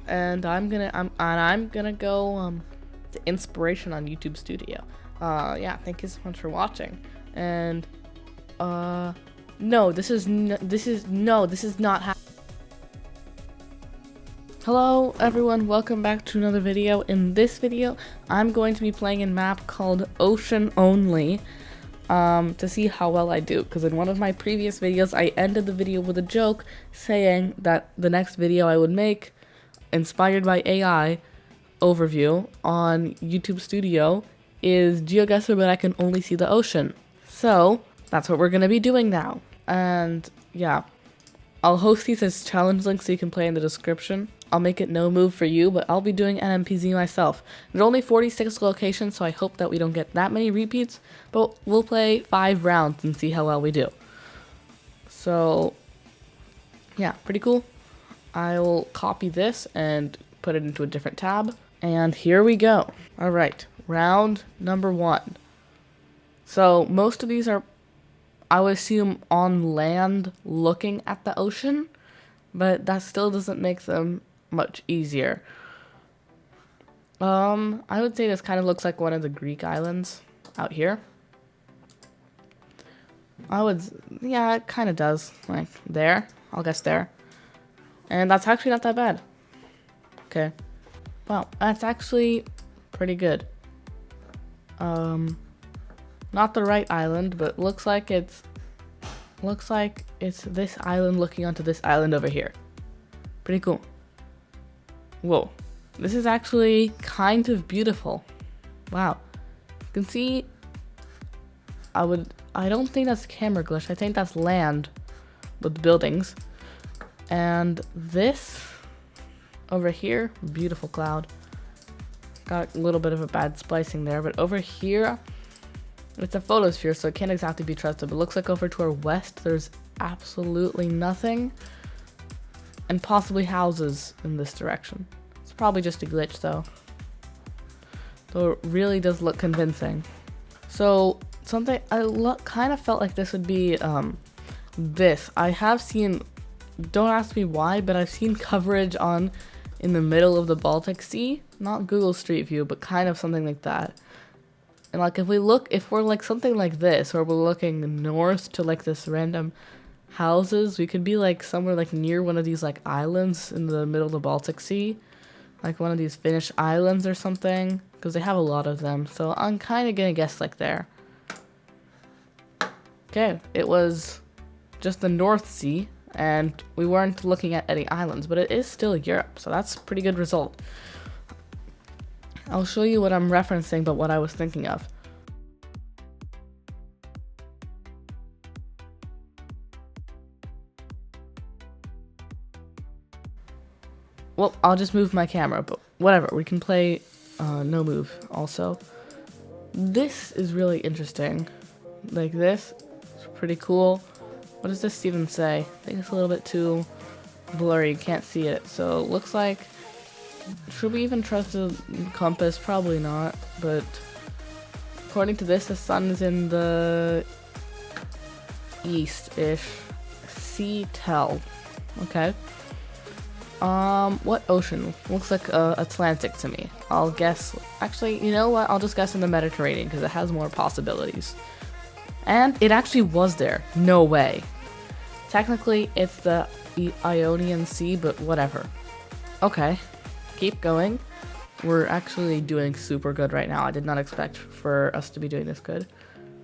and I'm gonna go to inspiration on YouTube Studio. Yeah, thank you so much for watching. And no, this is not. Hello everyone, welcome back to another video. In this video, I'm going to be playing a map called Ocean Only. To see how well I do, because in one of my previous videos I ended the video with a joke saying that the next video I would make, inspired by AI overview on YouTube Studio, is Geoguessr but I can only see the ocean. So that's what we're gonna be doing now. And yeah, I'll host these as challenge links so you can play in the description. I'll make it no move for you, but I'll be doing NMPZ myself. There's only 46 locations, so I hope that we don't get that many repeats, but we'll play 5 rounds and see how well we do. So, yeah, pretty cool. I'll copy this and put it into a different tab, and here we go. Alright, round number 1. So, most of these are, I would assume, on land looking at the ocean, but that still doesn't make them much easier. I would say this kind of looks like one of the Greek islands out here. Yeah, it kind of does. Like, there. I'll guess there. And that's actually not that bad. Okay. Wow, that's actually pretty good. Not the right island, but looks like it's this island looking onto this island over here. Pretty cool. Whoa, this is actually kind of beautiful. Wow, you can see. I don't think that's camera glitch. I think that's land with buildings. And this over here, beautiful cloud. Got a little bit of a bad splicing there, but over here, it's a photosphere, so it can't exactly be trusted. But it looks like over to our west, there's absolutely nothing. And possibly houses in this direction. It's probably just a glitch, though. Though it really does look convincing. So, something I kind of felt like this would be this. I have seen, don't ask me why, but I've seen coverage on in the middle of the Baltic Sea. Not Google Street View, but kind of something like that. And like if we're like something like this, or we're looking north to like this random houses, we could be like somewhere like near one of these like islands in the middle of the Baltic Sea, like one of these Finnish islands or something, because they have a lot of them. So I'm kind of gonna guess like there. Okay, it was just the North Sea, and we weren't looking at any islands, but it is still Europe, so that's a pretty good result. I'll show you what I'm referencing, but what I was thinking of. Well, I'll just move my camera, but whatever. We can play no move also. This is really interesting. Like this, it's pretty cool. What does this even say? I think it's a little bit too blurry. You can't see it. So it looks like, should we even trust the compass? Probably not. But according to this, the sun is in the east-ish. See tell. Okay. What ocean? Looks like Atlantic to me. I'll guess. Actually, you know what? I'll just guess in the Mediterranean because it has more possibilities. And it actually was there. No way. Technically, it's the Ionian Sea, but whatever. Okay. Keep going. We're actually doing super good right now. I did not expect for us to be doing this good.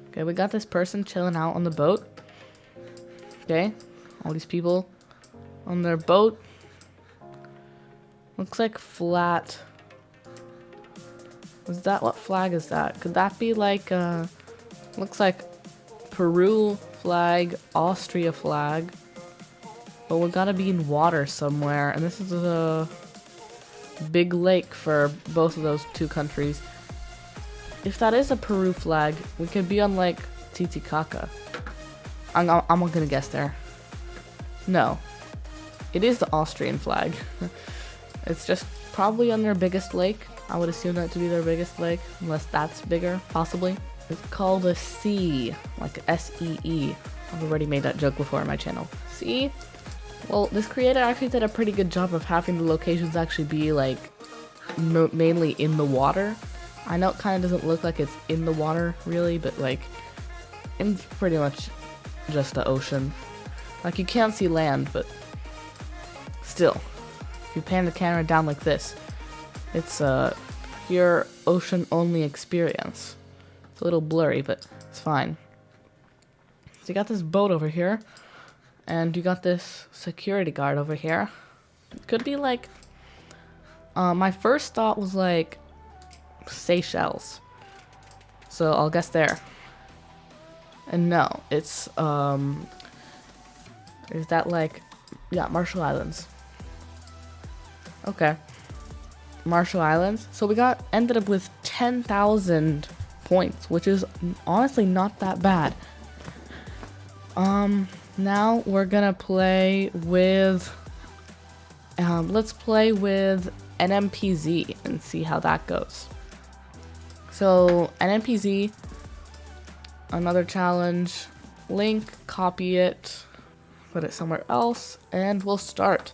Okay, we got this person chilling out on the boat. Okay. All these people on their boat. Looks like flat. Is that, what flag is that? Could that be like, looks like Peru flag, Austria flag. But we gotta be in water somewhere. And this is a big lake for both of those two countries. If that is a Peru flag, we could be on like Titicaca. I'm not gonna guess there. No. It is the Austrian flag. It's just probably on their biggest lake. I would assume that to be their biggest lake, unless that's bigger, possibly. It's called a sea, like S-E-E. I've already made that joke before on my channel. See? Well, this creator actually did a pretty good job of having the locations actually be like mainly in the water. I know it kind of doesn't look like it's in the water really, but like it's pretty much just the ocean. Like you can't see land, but still, if you pan the camera down like this, it's a pure ocean only experience. It's a little blurry, but it's fine. So you got this boat over here, and you got this security guard over here. It could be like, my first thought was like Seychelles, so I'll guess there. And no, it's is that like, yeah, Marshall Islands. Okay, Marshall Islands. So we ended up with 10,000 points, which is honestly not that bad. Now we're gonna play with, let's play with NMPZ and see how that goes. So NMPZ, another challenge, link, copy it, put it somewhere else, and we'll start.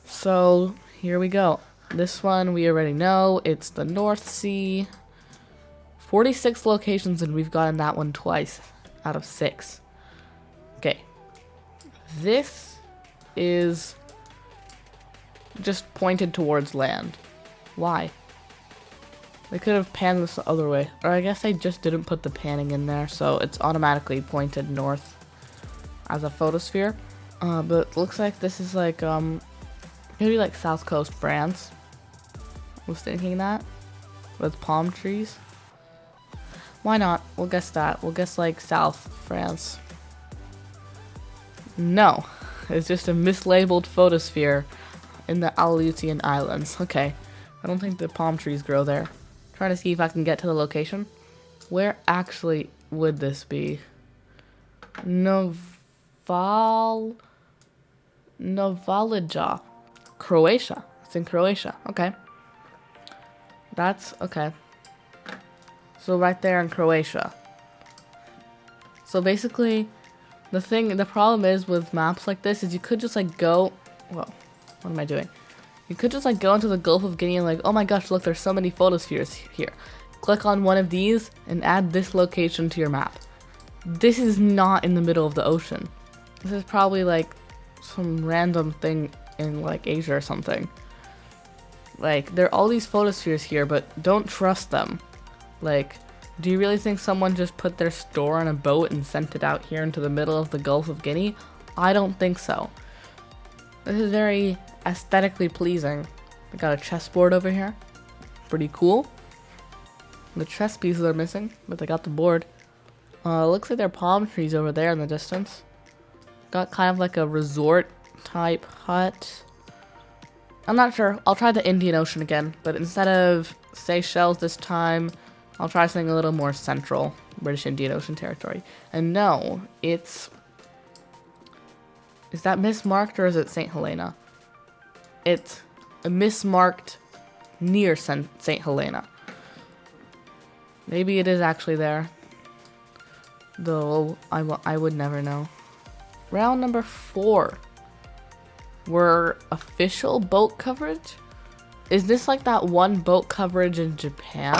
So here we go. This one we already know, it's the North Sea. 46 locations, and we've gotten that one twice out of 6. Okay, this is just pointed towards land. Why? They could have panned this the other way, or I guess they just didn't put the panning in there, so it's automatically pointed north as a photosphere. But it looks like this is like maybe like South Coast France. I was thinking that with palm trees. Why not? We'll guess that. We'll guess like South France. No, it's just a mislabeled photosphere in the Aleutian Islands. Okay, I don't think the palm trees grow there. Trying to see if I can get to the location. Where actually would this be? Novalija, Croatia. It's in Croatia. Okay, that's okay. So right there in Croatia. So basically, the problem is with maps like this is you could just like go, well, what am I doing? You could just like go into the Gulf of Guinea and like, oh my gosh, look, there's so many photospheres here. Click on one of these and add this location to your map. This is not in the middle of the ocean. This is probably like some random thing in like Asia or something. Like, there are all these photospheres here, but don't trust them. Like, do you really think someone just put their store on a boat and sent it out here into the middle of the Gulf of Guinea? I don't think so. This is very aesthetically pleasing. I got a chessboard over here. Pretty cool. The chess pieces are missing, but they got the board. Looks like there are palm trees over there in the distance. Got kind of like a resort type hut. I'm not sure. I'll try the Indian Ocean again, but instead of Seychelles this time, I'll try something a little more central, British Indian Ocean territory. And no, is that Mismarked or is it St. Helena? It's Mismarked near St. Helena. Maybe it is actually there. Though, I would never know. Round number 4. Were official boat coverage? Is this like that one boat coverage in Japan?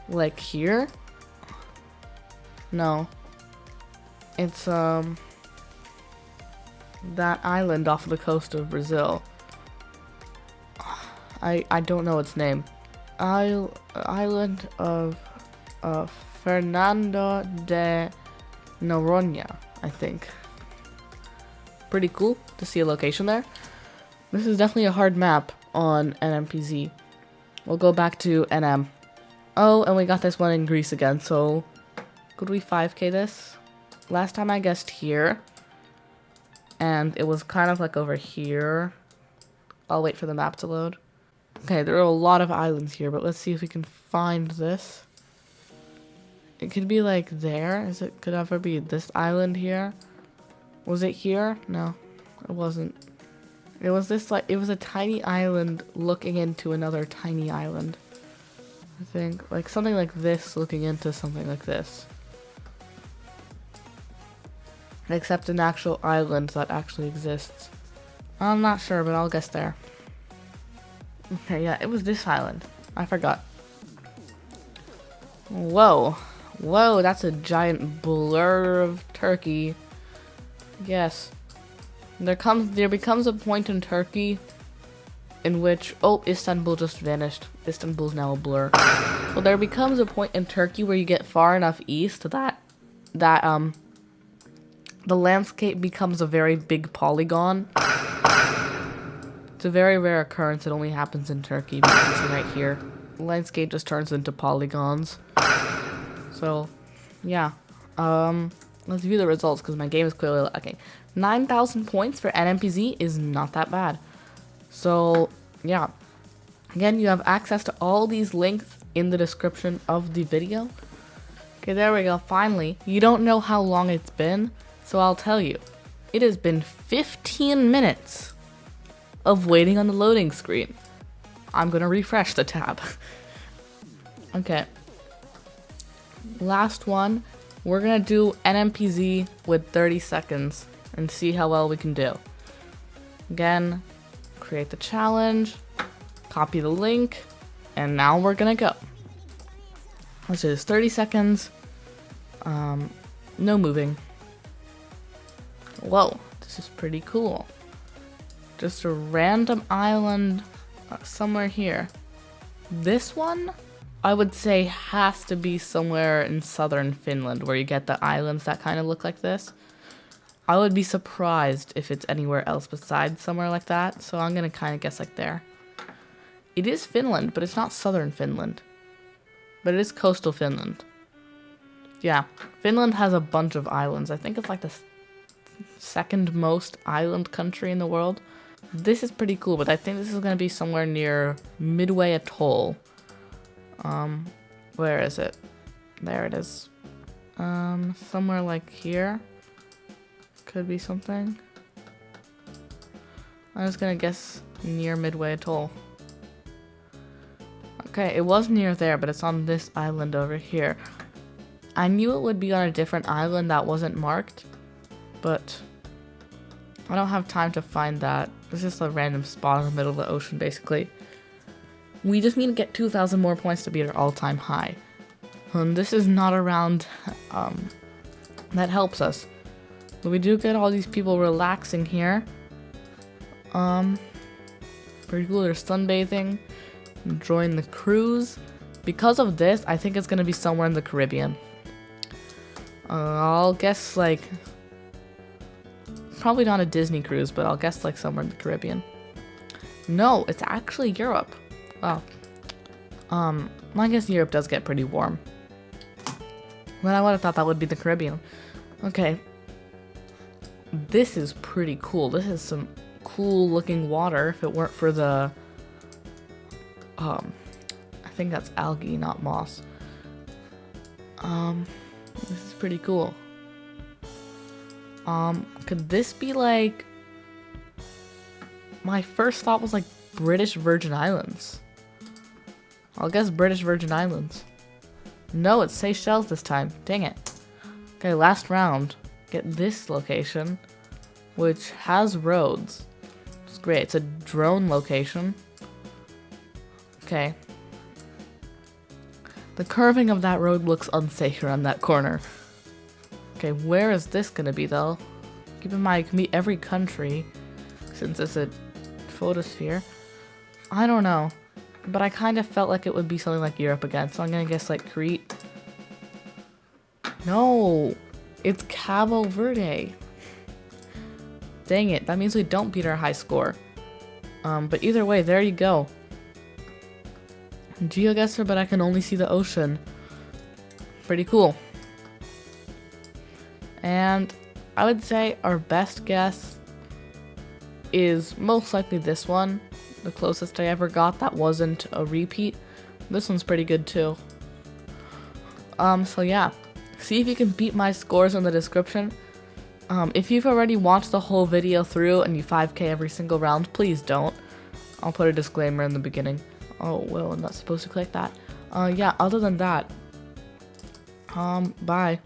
Like here? No. It's that island off the coast of Brazil. I don't know its name. Island of Fernando de Noronha, I think. Pretty cool to see a location there. This is definitely a hard map on NMPZ. We'll go back to NM. Oh, and we got this one in Greece again, so could we 5k this? Last time I guessed here, and it was kind of like over here. I'll wait for the map to load. Okay, there are a lot of islands here, but let's see if we can find this. It could be like there. Could ever be this island here? Was it here? No, it wasn't. It was this like, it was a tiny island looking into another tiny island. I think, like something like this looking into something like this. except an actual island that actually exists. I'm not sure, but I'll guess there. Okay, yeah, it was this island. I forgot. Whoa. Whoa, that's a giant blur of Turkey. Yes. There becomes a point in Turkey in which, oh, Istanbul just vanished. Istanbul's now a blur. Well, there becomes a point in Turkey where you get far enough east that the landscape becomes a very big polygon. It's a very rare occurrence. It only happens in Turkey. You can see right here. The landscape just turns into polygons. So, yeah. Let's view the results because my game is clearly lacking. 9,000 points for NMPZ is not that bad. So, yeah. Again, you have access to all these links in the description of the video. Okay, there we go. Finally, you don't know how long it's been, so I'll tell you. It has been 15 minutes of waiting on the loading screen. I'm gonna refresh the tab. Okay. Last one. We're gonna do NMPZ with 30 seconds and see how well we can do. Again, create the challenge, copy the link, and now we're gonna go. Let's do this. 30 seconds. No moving. Whoa, this is pretty cool. Just a random island somewhere here. This one, I would say, has to be somewhere in southern Finland where you get the islands that kind of look like this. I would be surprised if it's anywhere else besides somewhere like that, so I'm gonna kind of guess like there. It is Finland, but it's not southern Finland. But it is coastal Finland. Yeah, Finland has a bunch of islands. I think it's like the second most island country in the world. This is pretty cool, but I think this is going to be somewhere near Midway Atoll. Where is it? There it is. Somewhere like here. Could be something. I'm just going to guess near Midway Atoll. Okay, it was near there, but it's on this island over here. I knew it would be on a different island that wasn't marked, but I don't have time to find that. It's just a random spot in the middle of the ocean, basically. We just need to get 2,000 more points to beat our all-time high. And this is not a round that helps us. But we do get all these people relaxing here. Pretty cool. They're sunbathing, enjoying the cruise. Because of this, I think it's going to be somewhere in the Caribbean. I'll guess like... Probably not a Disney cruise, but I'll guess like somewhere in the Caribbean. No, it's actually Europe. Wow. I guess Europe does get pretty warm. But I would have thought that would be the Caribbean. Okay. This is pretty cool. This is some cool looking water if it weren't for the... I think that's algae, not moss. This is pretty cool. Could this be like... My first thought was like British Virgin Islands. I'll guess British Virgin Islands. No, it's Seychelles this time. Dang it. Okay, last round. Get this location, which has roads. It's great. It's a drone location. Okay. The curving of that road looks unsafe around that corner. Okay, where is this gonna be though? Keep in mind, it can be every country, since it's a photosphere. I don't know, but I kind of felt like it would be something like Europe again, so I'm gonna guess like Crete. No, it's Cabo Verde. Dang it, that means we don't beat our high score. But either way, there you go. Geoguessr, but I can only see the ocean. Pretty cool. And I would say our best guess is most likely this one. The closest I ever got that wasn't a repeat. This one's pretty good too. So yeah. See if you can beat my scores in the description. If you've already watched the whole video through and you 5k every single round, please don't. I'll put a disclaimer in the beginning. Oh, well, I'm not supposed to click that. Yeah, other than that, bye.